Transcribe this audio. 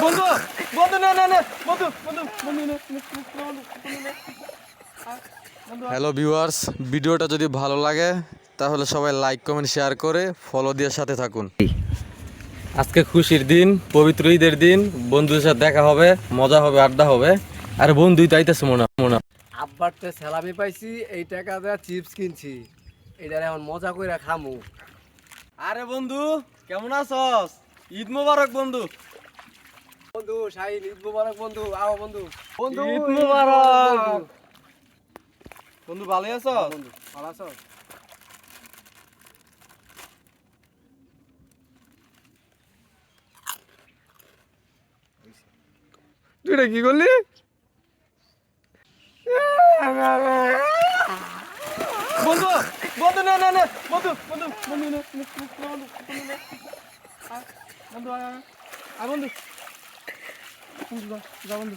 বন্ধু বন্ধু না না না বন্ধু বন্ধু বন্ধু না বন্ধু বন্ধু না হ্যালো ভিউয়ার্স, ভিডিওটা যদি ভালো লাগে তাহলে সবাই লাইক কমেন্ট শেয়ার করে ফলো দিয়ে সাথে থাকুন। আজকে খুশির দিন, পবিত্র ঈদের দিন, বন্ধুদের সাথে দেখা হবে, মজা হবে, আড্ডা হবে। আর বন্ধুই তো আইতেছে মনে মনে। আব্বার তে স্যালামি পাইছি, এই টাকা দিয়ে চিপস কিনছি, এইটারে এখন মজা কইরা খামু। আরে বন্ধু কেমন আছস? ঈদ মোবারক বন্ধু। বন্ধু শাহিন, ঈদ মুবারক বন্ধু। আও বন্ধু। বন্ধু ঈদ মুবারক। বন্ধু। বন্ধু ভালো আছো? বন্ধু ভালো আছো? তুই এটা কি করলি? বন্ধু বন্ধু না না না বন্ধু বন্ধু বন্ধু না বন্ধু বন্ধু না বন্ধু আয় বন্ধু বন্ধু যা বন্ধু